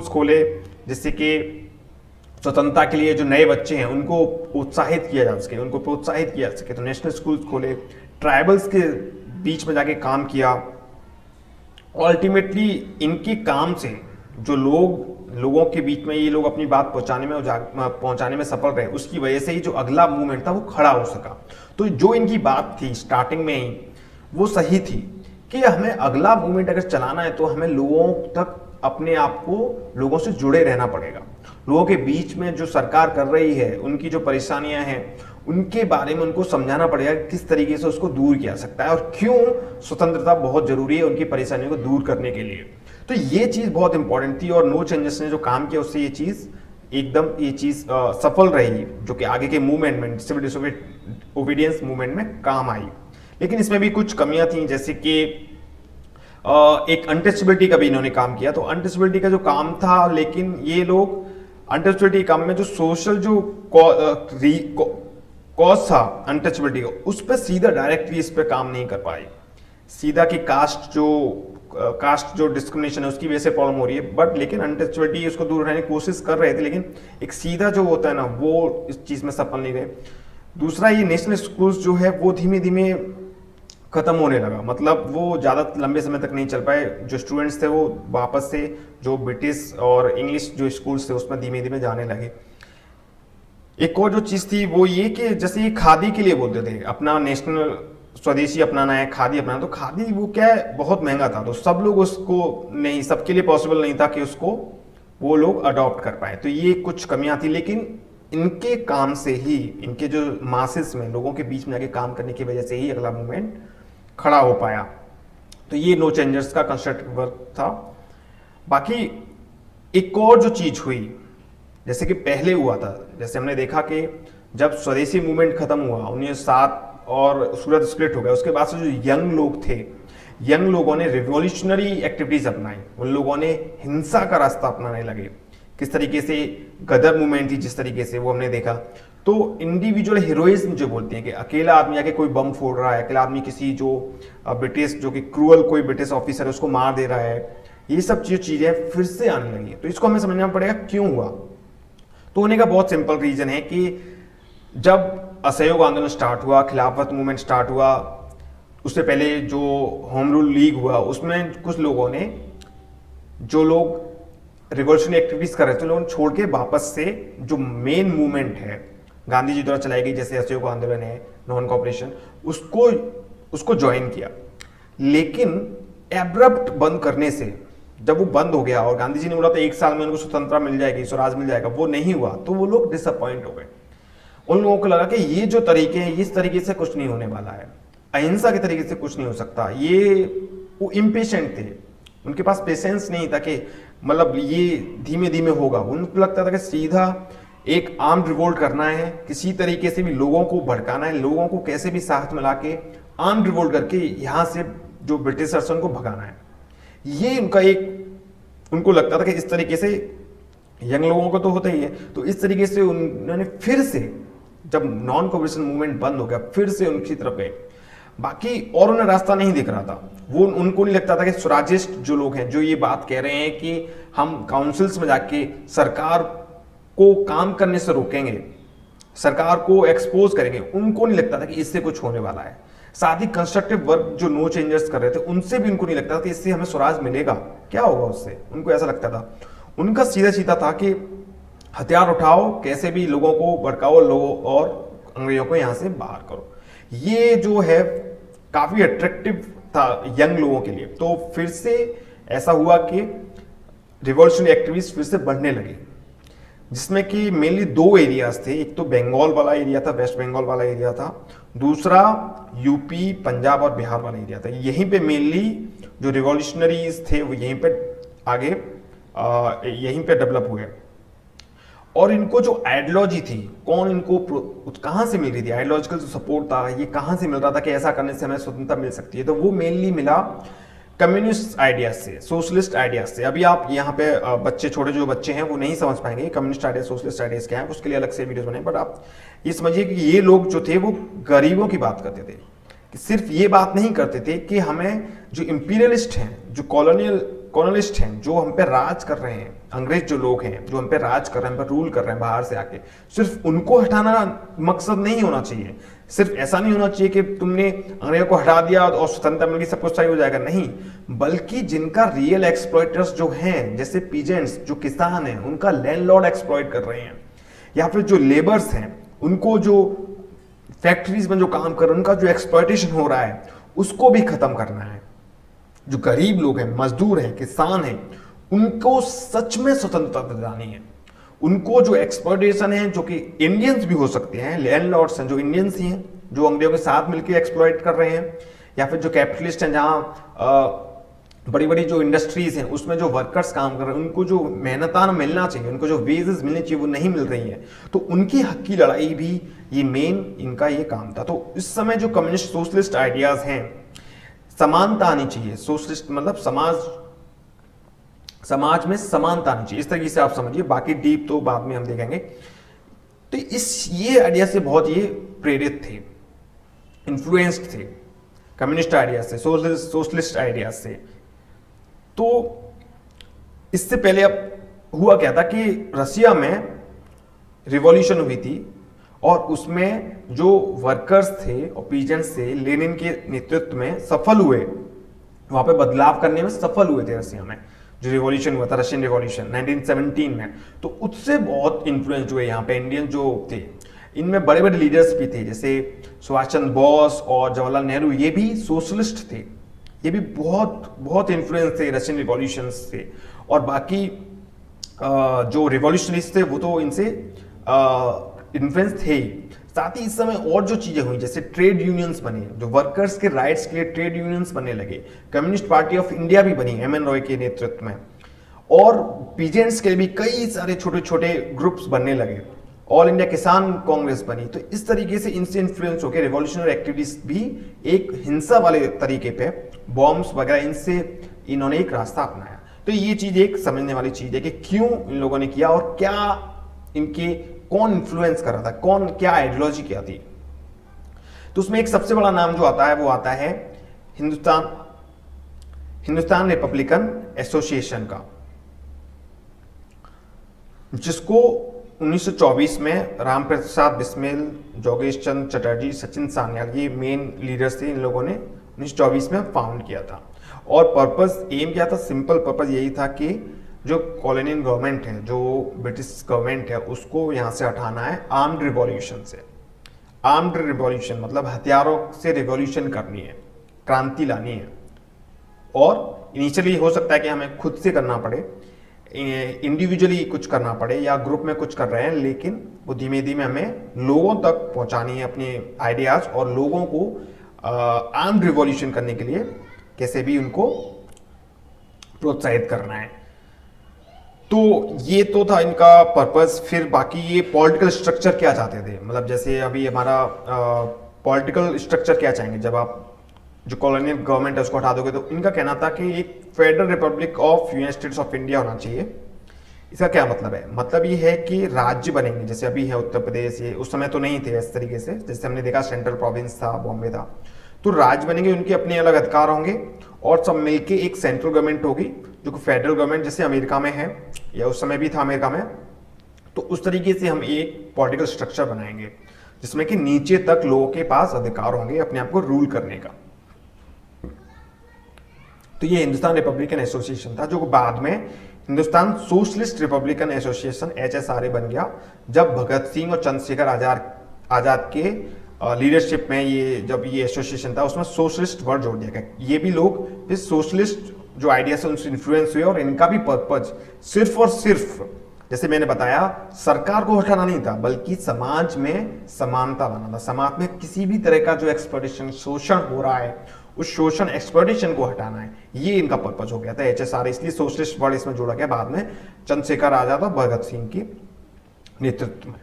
Speaker 1: खोले जिससे कि स्वतंत्रता के लिए जो नए बच्चे हैं उनको उत्साहित किया जा सके, उनको प्रोत्साहित किया जा सके। तो नेशनल स्कूल्स खोले, ट्राइबल्स के बीच में जाके काम किया। अल्टीमेटली इनके काम से जो लोग लोगों के बीच में ये लोग अपनी बात पहुंचाने में सफल रहे, उसकी वजह से ही जो अगला मूवमेंट था वो खड़ा हो सका। तो जो इनकी बात थी स्टार्टिंग में ही वो सही थी कि हमें अगला मूवमेंट अगर चलाना है तो हमें लोगों तक अपने आप को लोगों से जुड़े रहना पड़ेगा। लोगों के बीच में जो सरकार कर रही है, उनकी जो परेशानियां हैं, उनके बारे में उनको समझाना पड़ेगा किस तरीके से उसको दूर किया सकता है और क्यों स्वतंत्रता बहुत जरूरी है उनकी परेशानियों को दूर करने के लिए। तो ये चीज बहुत इंपॉर्टेंट थी और नो चेंजेस ने जो काम किया उससे ये चीज सफल रही, जो कि आगे के मूवमेंट में, सिविल डिसोबीडियंस मूवमेंट में काम आई। लेकिन इसमें भी कुछ कमियां थी, जैसे कि एक अनटचेबिलिटी का भी इन्होंने काम किया। तो अनटचेबिलिटी का जो काम था, लेकिन ये लोग अनटचेबिलिटी काम में जो सोशल जो कॉज था अनटचेबिलिटी का, उस पर सीधा डायरेक्टली इस पर काम नहीं कर पाए। सीधा कि कास्ट जो डिस्क्रिमिनेशन है उसकी वजह से प्रॉब्लम हो रही है, बट लेकिन अनटचेबिलिटी उसको दूर रहने की कोशिश कर रहे थे, लेकिन एक सीधा जो होता है ना वो इस चीज में सफल नहीं रहे। दूसरा, ये नेशनल स्कूल्स जो है वो धीमे धीमे खत्म होने लगा, मतलब वो ज़्यादा लंबे समय तक नहीं चल पाए। जो स्टूडेंट्स थे वो वापस से जो ब्रिटिश और इंग्लिश जो स्कूल्स थे उसमें धीमे धीमे जाने लगे। एक और जो चीज़ थी वो ये कि जैसे ये खादी के लिए बोलते थे, अपना नेशनल स्वदेशी अपनाना है, खादी अपनाना, तो खादी वो क्या है बहुत महंगा था, तो सब लोग उसको नहीं, सबके लिए पॉसिबल नहीं था कि उसको वो लोग अडॉप्ट कर पाए। तो ये कुछ कमियां थी, लेकिन इनके काम से ही, इनके जो मासेस में लोगों के बीच में जाके काम करने की वजह से ही अगला मूवमेंट खड़ा हो पाया। तो ये नो चेंजर्स का कंस्ट्रक्टिव वर्क था। बाकी एक और जो चीज हुई, जैसे कि पहले हुआ था, जैसे हमने देखा कि जब स्वदेशी मूवमेंट खत्म हुआ 1907 और सूरत स्प्लिट हो गया, उसके बाद से जो यंग लोग थे, यंग लोगों ने रिवॉल्यूशनरी एक्टिविटीज अपनाई, उन लोगों ने हिंसा का रास्ता अपनाने लगे। किस तरीके से गदर मूवमेंट थी, जिस तरीके से वो हमने देखा। तो इंडिविजुअल हीरोइज्म जो बोलते हैं कि अकेला आदमी आके कोई बम फोड़ रहा है, अकेला आदमी किसी जो ब्रिटिश जो कि क्रूअल कोई ब्रिटिश ऑफिसर है उसको मार दे रहा है, ये सब चीजें फिर से आने लगी है। तो इसको हमें समझना पड़ेगा क्यों हुआ। तो होने का बहुत सिंपल रीजन है कि जब असहयोग आंदोलन स्टार्ट हुआ, खिलाफत मूवमेंट स्टार्ट हुआ, उससे पहले जो होम रूल लीग हुआ, उसमें कुछ लोगों ने, जो लोग रिवॉल्यूशनरी एक्टिविटीज कर रहे थे, लोगों ने छोड़ के वापस से जो मेन मूवमेंट है गांधी जी द्वारा चलाई गई, जैसे असहयोग आंदोलन है, नॉन कॉपरेशन, उसको ज्वाइन किया। लेकिन एब्रप्ट बंद करने से, जब वो बंद हो गया और गांधी जी ने बोला था 1 साल में उनको स्वतंत्रता मिल जाएगी, स्वराज मिल जाएगा, वो नहीं हुआ, तो वो लोग डिसअपॉइंट हो गए। उन लोगों को लगा कि ये जो तरीके हैं, इस तरीके से कुछ नहीं होने वाला है, अहिंसा के तरीके से कुछ नहीं हो सकता। वो इम्पेशेंट थे, उनके पास पेशेंस नहीं था कि मतलब ये धीमे धीमे होगा। उनको लगता था कि सीधा एक आर्म्ड रिवोल्ट करना है, किसी तरीके से भी लोगों को भड़काना है, लोगों को कैसे भी साथ मिला के आर्म्ड रिवोल्ट करके यहाँ से जो ब्रिटिशर्स उनको भगाना है। ये उनका उनको लगता था कि इस तरीके से, यंग लोगों को तो होता ही है, तो इस तरीके से उन्होंने फिर से, जब नॉन कॉपरेशन मूवमेंट बंद हो गया, फिर से उनकी तरफ गए। बाकी और उन्हें रास्ता नहीं दिख रहा था। वो उनको नहीं लगता था कि स्वराजिस्ट जो लोग हैं, जो ये बात कह रहे हैं कि हम काउंसिल्स में जाके सरकार को काम करने से रोकेंगे, सरकार को एक्सपोज करेंगे, उनको नहीं लगता था कि इससे कुछ होने वाला है। साथ ही कंस्ट्रक्टिव वर्क जो नो चेंजर्स कर रहे थे, उनसे भी उनको नहीं लगता था कि इससे हमें स्वराज मिलेगा, क्या होगा उससे, उनको ऐसा लगता था। उनका सीधा सीधा था कि हथियार उठाओ, कैसे भी लोगों को भड़काओ, लोगों और अंग्रेजों को यहां से बाहर करो। ये जो है काफी अट्रैक्टिव था यंग लोगों के लिए। तो फिर से ऐसा हुआ कि रिवॉल्यूशनरी एक्टिविटीज फिर से बढ़ने लगी, जिसमें कि मेनली 2 एरियाज थे। एक तो बंगाल वाला एरिया था, वेस्ट बंगाल वाला एरिया था, दूसरा यूपी, पंजाब और बिहार वाला एरिया था। यहीं पे मेनली जो रिवॉल्यूशनरीज थे वो यहीं पे आगे यहीं पे डेवलप हुए। और इनको जो आइडियोलॉजी थी, कौन इनको कहां से मिल रही थी, आइडियोलॉजिकल जो सपोर्ट था, ये कहां से मिल रहा था कि ऐसा करने से हमें स्वतंत्रता मिल सकती है, तो वो मेनली मिला कम्युनिस्ट आइडियाज से, सोशलिस्ट आइडियाज से। अभी आप यहाँ पे बच्चे, छोटे जो बच्चे हैं वो नहीं समझ पाएंगे कम्युनिस्ट आइडिया, सोशलिस्ट आइडियाज क्या है, उसके लिए अलग से वीडियोस बने। बट आप ये समझिए कि ये लोग जो थे वो गरीबों की बात करते थे, कि सिर्फ ये बात नहीं करते थे कि हमें जो इंपीरियलिस्ट हैं, जो कॉलोनियल कॉलोनिस्ट हैं, जो हम पे राज कर रहे हैं, अंग्रेज जो लोग हैं जो हम पे राज कर रहे हैं, हम पे रूल कर रहे हैं बाहर से आके, सिर्फ उनको हटाना मकसद नहीं होना चाहिए। सिर्फ ऐसा नहीं होना चाहिए कि तुमने अंग्रेजों को हटा दिया और स्वतंत्रता मिल गई, सब कुछ सही हो जाएगा, नहीं। बल्कि जिनका रियल एक्सप्लॉइटर्स जो हैं, जैसे पीजेंट्स जो किसान हैं, उनका लैंडलॉर्ड एक्सप्लॉइट कर रहे हैं, या फिर जो लेबर्स हैं उनको जो फैक्ट्रीज में जो काम कर रहे हैं उनका जो एक्सप्लॉइटेशन हो रहा है उसको भी खत्म करना है। जो गरीब लोग हैं, मजदूर हैं, किसान हैं, उनको सच में स्वतंत्रता दिलानी है। उनको जो एक्सप्लॉइटेशन है, जो कि इंडियंस भी हो सकते हैं, लैंडलॉर्ड्स हैं जो इंडियंस ही हैं, जो अंग्रेजों के साथ मिलकर एक्सप्लॉइट कर रहे हैं, या फिर जो कैपिटलिस्ट हैं जहां बड़ी बड़ी जो इंडस्ट्रीज हैं उसमें जो वर्कर्स काम कर रहे हैं, उनको जो मेहनताना मिलना चाहिए, उनको जो वेजेस मिलने चाहिए वो नहीं मिल रही है, तो उनकी हक की लड़ाई भी ये मेन इनका ये काम था। तो इस समय जो कम्युनिस्ट सोशलिस्ट आइडियाज हैं, समानता आनी चाहिए, सोशलिस्ट मतलब समाज में समानता आनी चाहिए, इस तरीके से आप समझिए, बाकी डीप तो बाद में हम देखेंगे। तो ये आइडिया से बहुत ये प्रेरित थे, इन्फ्लुएंस्ड थे कम्युनिस्ट आइडियाज से, सोशलिस्ट आइडियाज से। तो इससे पहले अब हुआ क्या था कि रसिया में रिवॉल्यूशन हुई थी और उसमें जो वर्कर्स थे और पीजेंट्स थे, लेनिन के नेतृत्व में सफल हुए, वहां पे बदलाव करने में सफल हुए थे रसिया में। जो रिवॉल्यूशन हुआ था, रशियन रिवॉल्यूशन 1917 में, तो उससे बहुत इन्फ्लुएंस हुए यहाँ पे इंडियन जो थे। इनमें बड़े बड़े लीडर्स भी थे, जैसे सुभाष चंद्र बोस और जवाहरलाल नेहरू, ये भी सोशलिस्ट थे, ये भी बहुत बहुत इन्फ्लुएंस थे रशियन रिवॉल्यूशन से। और बाकी जो रिवॉल्यूशनरिस्ट थे वो तो इनसे इन्फ्लुएंस थे ही। साथ ही इस समय और जो चीजें हुई, जैसे ट्रेड यूनियंस बने, जो वर्कर्स के राइट्स के लिए ट्रेड यूनियंस बनने लगे, कम्युनिस्ट पार्टी ऑफ इंडिया भी बनी एम.एन. रॉय के नेतृत्व में, और पीजेंट्स के भी कई सारे छोटे छोटे ग्रुप्स बनने लगे, ऑल इंडिया किसान कांग्रेस बनी। तो इस तरीके से इनसे इन्फ्लुएंस होकर रिवॉल्यूशनरी एक्टिविटीज भी एक हिंसा वाले तरीके पे, बॉम्ब्स वगैरह, इनसे इन्होंने एक रास्ता अपनाया। तो ये चीज एक समझने वाली चीज है कि क्यों इन लोगों ने किया और क्या इनके कौन इन्फ्लुएंस कर रहा था, कौन क्या आइडियोलॉजी क्या थी। तो उसमें एक सबसे बड़ा नाम जो आता है वो आता है हिंदुस्तान रिपब्लिकन एसोसिएशन का, जिसको 1924 में राम प्रसाद बिस्मिल, जोगेश चंद्र चटर्जी, सचिन सान्याल, ये मेन लीडर्स थे, इन लोगों ने 1924 में फाउंड किया था। और पर्पस, एम क्या था, सिंपल पर्पस यही था कि जो कॉलोनियल गवर्नमेंट है, जो ब्रिटिश गवर्नमेंट है, उसको यहाँ से हटाना है आर्म्ड रिवॉल्यूशन से। आर्म्ड रिवॉल्यूशन मतलब हथियारों से रिवॉल्यूशन करनी है, क्रांति लानी है। और इनिशियली हो सकता है कि हमें खुद से करना पड़े, इंडिविजुअली कुछ करना पड़े, या ग्रुप में कुछ कर रहे हैं, लेकिन वो धीमे धीमे हमें लोगों तक पहुंचानी है अपने आइडियाज, और लोगों को आर्म्ड रिवॉल्यूशन करने के लिए कैसे भी उनको प्रोत्साहित करना है। तो ये तो था इनका पर्पस। फिर बाकी ये पॉलिटिकल स्ट्रक्चर क्या चाहते थे, मतलब जैसे अभी हमारा पॉलिटिकल स्ट्रक्चर क्या चाहेंगे, जब आप जो कॉलोनियल गवर्नमेंट है उसको हटा दोगे, तो इनका कहना था कि एक federal Republic of United states of India होना चाहिए। इसका क्या मतलब है, मतलब ये है कि राज्य बनेंगे, जैसे अभी है उत्तर प्रदेश, ये उस समय तो नहीं थे इस तरीके से, जैसे हमने देखा सेंट्रल प्रोविंस था, बॉम्बे था, तो राज्य बनेंगे, उनके अपने अलग अधिकार होंगे, और सब मिलके एक सेंट्रल गवर्नमेंट होगी, जो कि फेडरल गवर्नमेंट जैसे अमेरिका में है, या उस समय भी था अमेरिका में। तो उस तरीके से हम एक पॉलिटिकल स्ट्रक्चर बनाएंगे जिसमें कि नीचे तक लोगों के पास अधिकार होंगे अपने आप को रूल करने का। तो ये हिंदुस्तान रिपब्लिकन एसोसिएशन था, जो बाद में Hindustan socialist Republican association HSRA बन गया, जब भगत सिंह और चंद्रशेखर आजाद के लीडरशिप में ये जब ये एसोसिएशन था, उसमें सोशलिस्ट वर्ड जोड़ दिया गया। ये भी लोग फिर सोशलिस्ट जो आइडिया से उनसे इन्फ्लुएंस हुए, और इनका भी पर्पज सिर्फ और सिर्फ, जैसे मैंने बताया, सरकार को हटाना नहीं था, बल्कि समाज में समानता लाना था। समाज में किसी भी तरह का जो एक्सप्लॉइटेशन, शोषण हो रहा है, उस शोषण एक्सप्लॉइटेशन को हटाना है, ये इनका पर्पज हो गया था HSRA। इसलिए सोशलिस्ट वर्ड इसमें जोड़ा गया बाद में चंद्रशेखर आजाद और भगत सिंह की नेतृत्व में,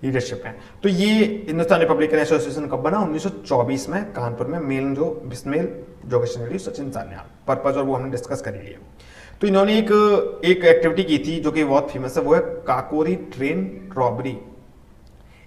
Speaker 1: लीडरशिप है। तो ये हिंदुस्तान रिपब्लिकन एसोसिएशन कब बना, 1924 में, कानपुर में। मेन जो बिस्मिल, जोगेश चंद्र, सचिन सान्याल, पर्पज और वो हमने डिस्कस कर लिया। तो इन्होंने एक एक्टिविटी की थी जो कि बहुत फेमस है, वो है काकोरी ट्रेन रॉबरी।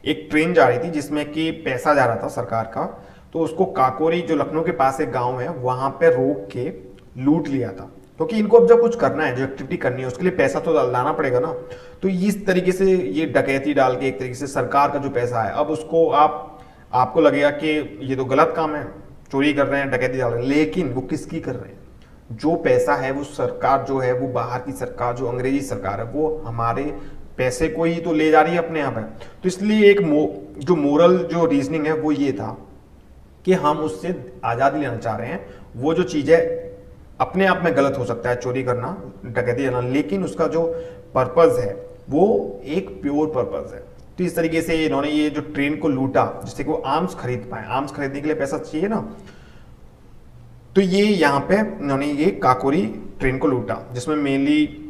Speaker 1: एक ट्रेन जा रही थी जिसमें कि पैसा जा रहा था सरकार का, तो उसको काकोरी, जो लखनऊ के पास एक गांव है, वहां पे रोक के लूट लिया था। क्योंकि इनको अब जब कुछ करना है, जो एक्टिविटी करनी है, उसके लिए पैसा तो लाना पड़ेगा ना। तो इस तरीके से ये डकैती डाल के एक तरीके से सरकार का जो पैसा है, अब उसको आपको लगेगा कि ये तो गलत काम है, चोरी कर रहे हैं, डकैती डाल रहे हैं, लेकिन वो किसकी कर रहे हैं? जो पैसा है वो सरकार जो है, वो बाहर की सरकार, जो अंग्रेजी सरकार है, वो हमारे पैसे को ही तो ले जा रही है अपने यहाँ पे। तो इसलिए एक जो मोरल जो रीजनिंग है वो ये था कि हम उससे आज़ादी लेना चाह रहे हैं। वो जो चीज़ है अपने आप में गलत हो सकता है, चोरी करना, डकैती करना, लेकिन उसका जो पर्पज़ है वो एक प्योर पर्पज़ है। तो इस तरीके से इन्होंने ये जो ट्रेन को लूटा जिससे कि वो आर्म्स खरीद पाए, आर्म्स खरीदने के लिए पैसा चाहिए ना, तो ये यहाँ पे इन्होंने ये काकोरी ट्रेन को लूटा, जिसमें मेनली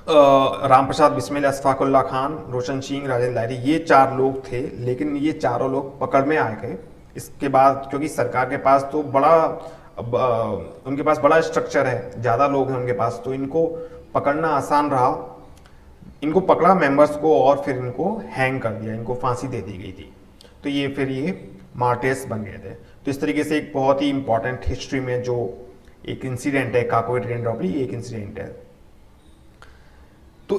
Speaker 1: राम प्रसाद बिस्मिल, अशफाकुल्ला खान, रोशन सिंह, राजेंद्र लाहिरी, ये 4 लोग थे। लेकिन ये चारों लोग पकड़ में आ गए इसके बाद, क्योंकि सरकार के पास तो उनके पास बड़ा स्ट्रक्चर है, ज़्यादा लोग हैं उनके पास, तो इनको पकड़ना आसान रहा। इनको पकड़ा मेंबर्स को और फिर इनको हैंग कर दिया, इनको फांसी दे दी गई थी। तो ये फिर ये मार्टिर्स बन गए थे। तो इस तरीके से एक बहुत ही इंपॉर्टेंट हिस्ट्री में जो एक इंसिडेंट है काकोरी ट्रेन रॉबरी, एक इंसिडेंट है। तो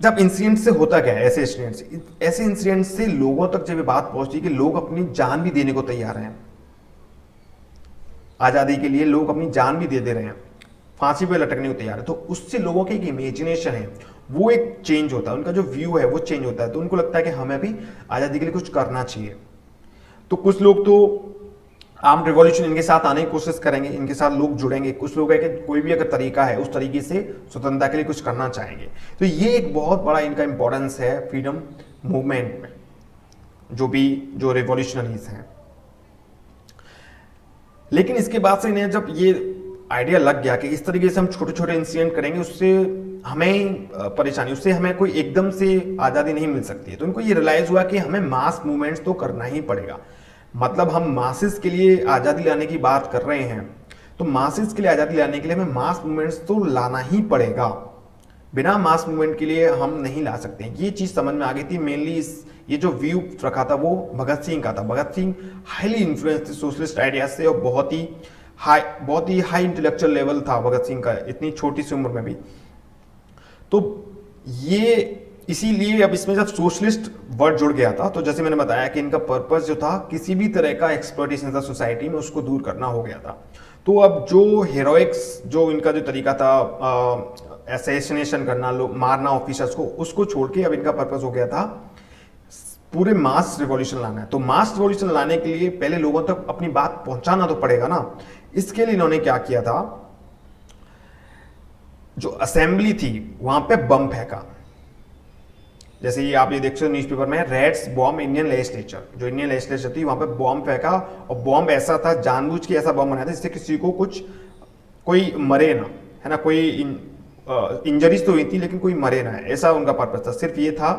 Speaker 1: जब इंसिडेंट से होता क्या है, ऐसे इंसिडेंट से लोगों तक जब ये बात पहुंचती कि लोग अपनी जान भी देने को तैयार हैं, आज़ादी के लिए लोग अपनी जान भी दे रहे हैं, फांसी पे लटकने को तैयार है, तो उससे लोगों की एक इमेजिनेशन है वो एक चेंज होता है, उनका जो व्यू है वो चेंज होता है। तो उनको लगता है कि हमें भी आज़ादी के लिए कुछ करना चाहिए। तो कुछ लोग तो आर्म्ड रिवॉल्यूशन इनके साथ आने की कोशिश करेंगे, इनके साथ लोग जुड़ेंगे। कुछ लोग है कि कोई भी अगर तरीका है उस तरीके से स्वतंत्रता के लिए कुछ करना चाहेंगे। तो ये एक बहुत बड़ा इनका इंपॉर्टेंस है फ्रीडम मूवमेंट में, जो रिवॉल्यूशनरीज हैं। लेकिन इसके बाद से इन्हें जब ये आइडिया लग गया कि इस तरीके से हम छोटे छोटे इंसिडेंट करेंगे, उससे हमें परेशानी, उससे हमें कोई एकदम से आज़ादी नहीं मिल सकती है। तो इनको ये रियलाइज हुआ कि हमें मास मूवमेंट्स तो करना ही पड़ेगा। मतलब हम मासेस के लिए आज़ादी लाने की बात कर रहे हैं, तो मासेस के लिए आज़ादी लाने के लिए हमें मास मूवमेंट्स तो लाना ही पड़ेगा। बिना मास मूवमेंट के लिए हम नहीं ला सकते। ये चीज़ समझ में आ गई थी। मेनली ये जो व्यू रखा था वो भगत सिंह का था। भगत सिंह हाईली इन्फ्लुएंस थे सोशलिस्ट आइडियाज से, और बहुत ही हाई इंटेलेक्चुअल लेवल था भगत सिंह का इतनी छोटी सी उम्र में भी। तो ये इसीलिए अब इसमें जब सोशलिस्ट वर्ड जुड़ गया था, तो जैसे मैंने बताया कि इनका पर्पस जो था किसी भी तरह का एक्सप्लॉइटेशन था सोसाइटी में, उसको दूर करना हो गया था। तो अब जो हेरोइक्स, जो इनका जो तरीका था असैसिनेशन करना, लोग मारना ऑफिसर्स को, उसको छोड़ के अब इनका पर्पस हो गया था पूरे मास रिवॉल्यूशन लाना है। तो मास रिवॉल्यूशन लाने के लिए पहले लोगों तक अपनी बात पहुंचाना तो पड़ेगा ना। इसके लिए इन्होंने क्या किया था, जो असेंबली थी वहां पे बम फेंका। जैसे ये आप ये देख सकते हो न्यूज़पेपर में, रेड्स बॉम्ब इंडियन लेजिस्लेचर, जो इंडियन लेजिस्लेचर थी वहां पे बॉम्ब फेंका। और बॉम्ब ऐसा था, जानबूझ के ऐसा बॉम्ब बनाया था जिससे किसी को कोई मरे ना, है ना, कोई इंजरीज तो हुई थी लेकिन कोई मरे ना, ऐसा उनका पर्पस था। सिर्फ ये था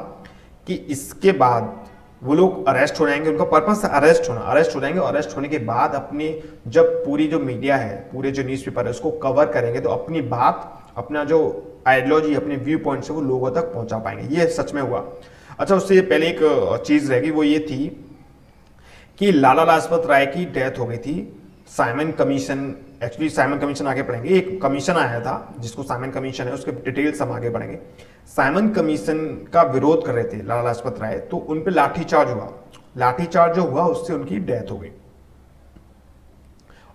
Speaker 1: कि इसके बाद वो लोग अरेस्ट हो जाएंगे, उनका पर्पस था अरेस्ट हो जाएंगे। अरेस्ट होने के बाद अपनी जब पूरी जो मीडिया है, पूरे जो न्यूज़पेपर है उसको कवर करेंगे, तो अपनी बात, अपना जो आइडियोलॉजी, अपने व्यू पॉइंट से वो लोगों तक पहुंचा पाएंगे। ये सच में हुआ। अच्छा, उससे पहले एक चीज रहेगी, वो ये थी कि लाला लाजपत राय की डेथ हो गई थी। Simon commission, actually Simon commission आगे पढ़ेंगे, एक कमीशन आया था जिसको साइमन कमीशन है, उसके डिटेल्स हम आगे बढ़ेंगे। साइमन कमीशन का विरोध कर रहे थे लाला लाजपत राय, तो उन पर लाठीचार्ज हुआ। लाठीचार्ज जो हुआ उससे उनकी डेथ हो गई।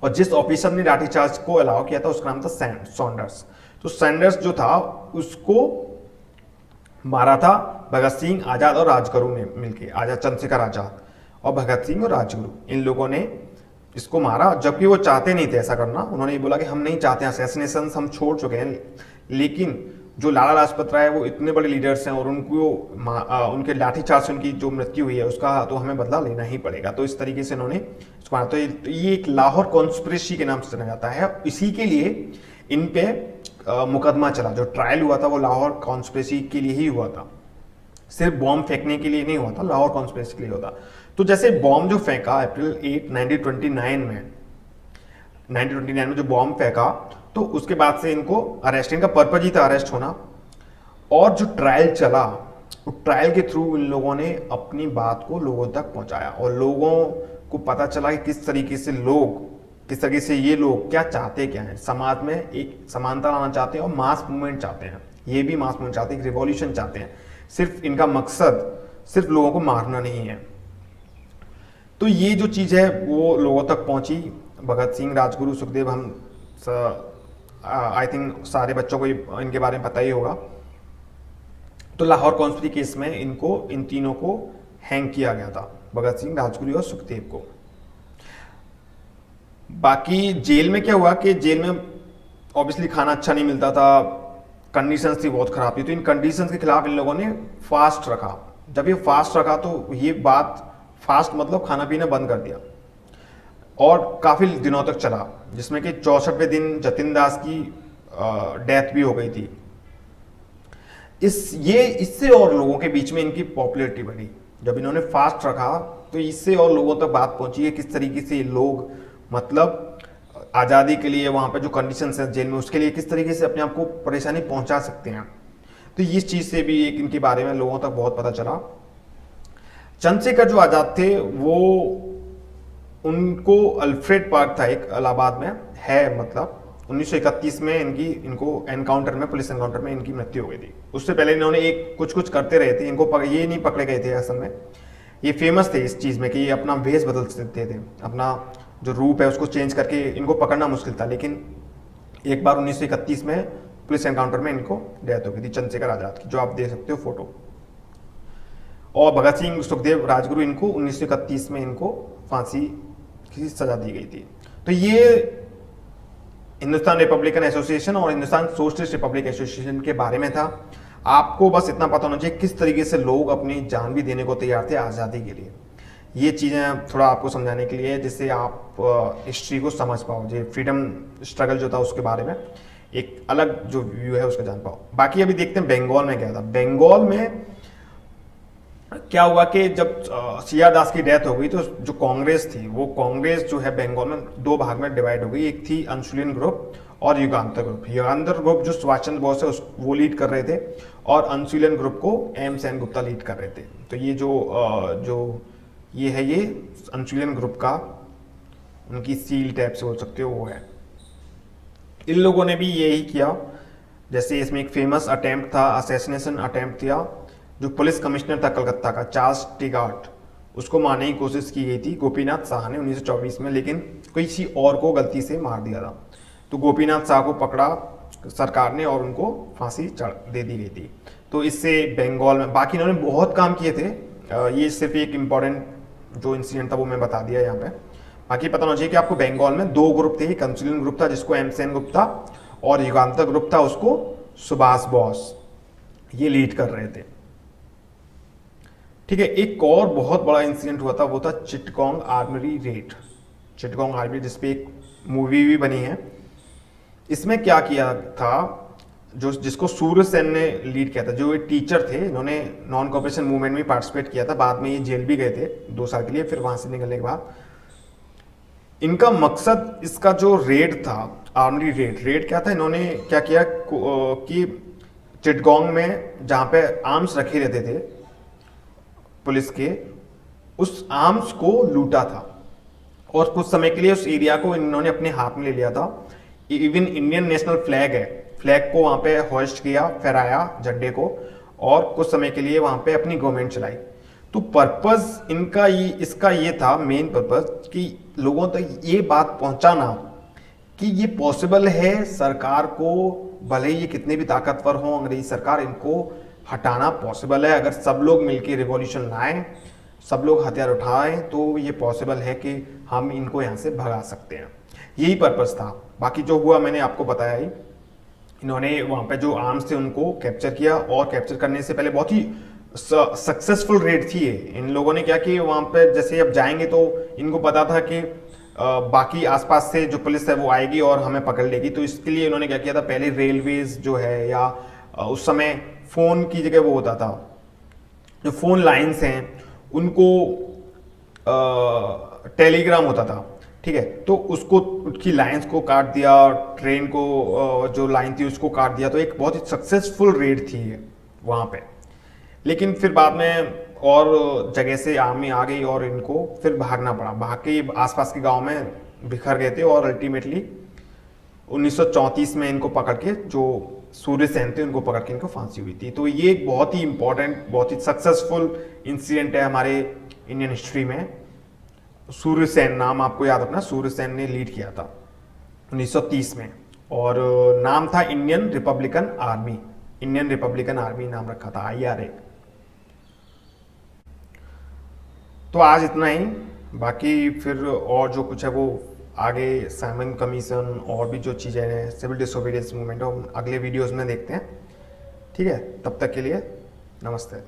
Speaker 1: और जिस ऑफिसर ने लाठीचार्ज को अलाउ किया था उसका नाम था सैंडर्स। तो सैंडर्स जो था उसको मारा था भगत सिंह, आजाद और राजगुरु ने मिलकर, आजाद चंद्रशेखर आजाद और भगत सिंह और राजगुरु, इन लोगों ने इसको मारा। जबकि वो चाहते नहीं थे ऐसा करना, उन्होंने ये बोला कि हम नहीं चाहते, असैसिनेशन हम छोड़ चुके हैं। लेकिन जो लाला लाजपत राय वो इतने बड़े लीडर्स हैं और उनके लाठीचार्ज से उनकी जो मृत्यु हुई है उसका तो हमें बदला लेना ही पड़ेगा। तो इस तरीके से उन्होंने इसको मारा। तो ये एक लाहौर कॉन्स्पिरेसी के नाम से जाना जाता है। इसी के लिए इन पे मुकदमा चला, जो ट्रायल हुआ था वो लाहौर कॉन्स्पिरेसी के लिए ही हुआ था, सिर्फ बॉम्ब फेंकने के लिए नहीं हुआ था, लाहौर कॉन्स्पिरेसी के लिए हुआ था। तो जैसे बॉम्ब जो फेंका अप्रैल 8 1929 में जो बॉम्ब फेंका, तो उसके बाद से इनको अरेस्ट, इनका पर्पज ही था अरेस्ट होना। और जो ट्रायल चला, उस ट्रायल के थ्रू इन लोगों ने अपनी बात को लोगों तक पहुंचाया और लोगों को पता चला कि किस तरीके से लोग किस तरीके से ये लोग क्या चाहते क्या हैं, समाज में एक समानता लाना चाहते हैं और मास मूवमेंट चाहते हैं। ये भी मास मूवमेंट चाहते हैं, रिवॉल्यूशन चाहते हैं। सिर्फ इनका मकसद सिर्फ लोगों को मारना नहीं है। तो ये जो चीज़ है वो लोगों तक पहुंची। भगत सिंह, राजगुरु, सुखदेव, हम आई थिंक सारे बच्चों को इनके बारे में पता ही होगा। तो लाहौर कॉन्स्पिरेसी केस में इनको, इन तीनों को हैंग किया गया था, भगत सिंह, राजगुरु और सुखदेव को। बाकी जेल में क्या हुआ कि जेल में ऑब्वियसली खाना अच्छा नहीं मिलता था, कंडीशंस थी बहुत खराब थी। तो इन कंडीशंस के खिलाफ इन लोगों ने फास्ट रखा। जब ये फास्ट रखा तो ये बात, फास्ट मतलब खाना पीना बंद कर दिया, और काफी दिनों तक चला, जिसमें कि 64वें दिन जतिन दास की डेथ भी हो गई थी। इससे और लोगों के बीच में इनकी पॉपुलैरिटी बढ़ी। जब इन्होंने फास्ट रखा तो इससे और लोगों तक बात पहुंची है किस तरीके से लोग, मतलब आज़ादी के लिए वहाँ पे जो कंडीशंस है जेल में, उसके लिए किस तरीके से अपने आप को परेशानी पहुंचा सकते हैं। तो इस चीज़ से भी एक इनके बारे में लोगों तक बहुत पता चला। चंद्रशेखर जो आज़ाद थे वो, उनको अल्फ्रेड पार्क था एक इलाहाबाद में है, मतलब 1931 में इनको एनकाउंटर में, पुलिस एनकाउंटर में इनकी मृत्यु हो गई थी। उससे पहले इन्होंने एक कुछ करते रहे थे, इनको ये नहीं पकड़े गए थे असल में। ये फेमस थे इस चीज़ में कि ये अपना भेष बदल सकते थे, अपना जो रूप है उसको चेंज करके, इनको पकड़ना मुश्किल था। लेकिन एक बार 1931 में पुलिस एनकाउंटर में इनको डेथ हो गई थी, चंद्रशेखर आज़ाद की, जो आप देख सकते हो फोटो। और भगत सिंह, सुखदेव, राजगुरु, इनको 1931 में इनको फांसी की सजा दी गई थी। तो ये हिंदुस्तान रिपब्लिकन एसोसिएशन और हिंदुस्तान सोशलिस्ट रिपब्लिक एसोसिएशन के बारे में था। आपको बस इतना पता होना चाहिए किस तरीके से लोग अपनी जान भी देने को तैयार थे आज़ादी के लिए। ये चीज़ें थोड़ा आपको समझाने के लिए, जिससे आप हिस्ट्री को समझ पाओ, जो फ्रीडम स्ट्रगल जो था उसके बारे में एक अलग जो व्यू है उसको जान पाओ। बाकी अभी देखते हैं बंगाल में क्या था। बंगाल में क्या हुआ कि जब सी.आर. दास की डेथ हो गई तो जो कांग्रेस थी, वो कांग्रेस जो है बंगाल में दो भाग में डिवाइड हो गई। एक थी अंशुलिन ग्रुप और युगांतर ग्रुप। युगांतर ग्रुप जो सुभाष चंद्र बोस है वो लीड कर रहे थे, और अंशुलिन ग्रुप को एम सेन गुप्ता लीड कर रहे थे। तो ये जो ये है, ये अंशुलिन ग्रुप का, उनकी सील टाइप से बोल सकते हो, वो है। इन लोगों ने भी यही किया। जैसे इसमें एक फेमस अटेम्प्ट था, असैसिनेशन अटेम्प्ट किया, जो पुलिस कमिश्नर था कलकत्ता का, चार्ल्स टिगार्ट, उसको मारने की कोशिश की गई थी गोपीनाथ शाह ने 1924 में, लेकिन किसी और को गलती से मार दिया था। तो गोपीनाथ शाह को पकड़ा सरकार ने और उनको फांसी दे दी गई थी। तो इससे बंगाल में, बाकी इन्होंने बहुत काम किए थे। ये सिर्फ एक इम्पॉर्टेंट जो इंसिडेंट था वो मैं बता दिया यहाँ पे। बाकी पता होना चाहिए कि आपको बंगाल में दो ग्रुप थे। एक अंशुलिन ग्रुप था जिसको एम सेन गुप्ता, और युगांतर ग्रुप था उसको सुभाष बोस ये लीड कर रहे थे। ठीक है। एक और बहुत बड़ा इंसिडेंट हुआ था, वो था Chittagong armoury raid. Chittagong armoury, जिसपे एक मूवी भी बनी है। इसमें क्या किया था, जिसको सूर्य सेन ने लीड किया था, जो ये टीचर थे, इन्होंने नॉन कॉपरेशन मूवमेंट में पार्टिसिपेट किया था। बाद में ये जेल भी गए थे 2 साल के लिए। फिर वहां से निकलने के बाद इनका मकसद, इसका जो रेड था, आर्मरी रेड क्या था, इन्होंने क्या किया कि चिटगांव में जहां पे आर्म्स रखे रहते थे पुलिस के, उस आर्म्स को लूटा था, और कुछ समय के लिए उस एरिया को इन्होंने अपने हाथ में ले लिया था। इवन इंडियन नेशनल फ्लैग है, फ्लैग को वहां पे होस्ट किया, फहराया झंडे को, और कुछ समय के लिए वहां पे अपनी गवर्नमेंट चलाई। तो पर्पस इनका इसका ये था, मेन पर्पस, कि लोगों तक ये बात पहुंचाना कि ये पॉसिबल है। सरकार को, भले ही ये कितने भी ताकतवर हो अंग्रेजी सरकार, इनको हटाना पॉसिबल है। अगर सब लोग मिलकर रिवॉल्यूशन लाएं, सब लोग हथियार उठाएं, तो ये पॉसिबल है कि हम इनको यहाँ से भगा सकते हैं। यही पर्पस था। बाकी जो हुआ मैंने आपको बताया ही। इन्होंने वहाँ पे जो आर्म्स थे उनको कैप्चर किया, और कैप्चर करने से पहले बहुत ही सक्सेसफुल रेड थी ये। इन लोगों ने क्या कि वहाँ पे जैसे अब जाएंगे तो इनको पता था कि बाकी आसपास से जो पुलिस है वो आएगी और हमें पकड़ लेगी। तो इसके लिए इन्होंने क्या किया था, पहले रेलवेज जो है, या उस समय फ़ोन की जगह वो होता था, जो फ़ोन लाइन्स हैं उनको टेलीग्राम होता था। ठीक है। तो उसको, उसकी लाइंस को काट दिया, ट्रेन को जो लाइन थी उसको काट दिया। तो एक बहुत ही सक्सेसफुल रेड थी वहाँ पे। लेकिन फिर बाद में और जगह से आर्मी आ गई और इनको फिर भागना पड़ा। भाग के आसपास के गांव में बिखर गए थे और अल्टीमेटली 1934 में इनको पकड़ के, जो सूर्यसेन थे उनको पकड़ के इनको फांसी हुई थी। तो ये एक बहुत ही इंपॉर्टेंट, बहुत ही सक्सेसफुल इंसिडेंट है हमारे इंडियन हिस्ट्री में। सूर्यसेन नाम आपको याद रखना, सूर्यसेन ने लीड किया था 1930 में, और नाम था Indian Republican army. Indian Republican army नाम रखा था, IRA। तो आज इतना ही, बाकी फिर और जो कुछ है वो आगे साइमन कमीशन और भी जो चीज़ें हैं सिविल डिसोबीडियंस मूवमेंट, हम अगले वीडियोस में देखते हैं। ठीक है, तब तक के लिए नमस्ते।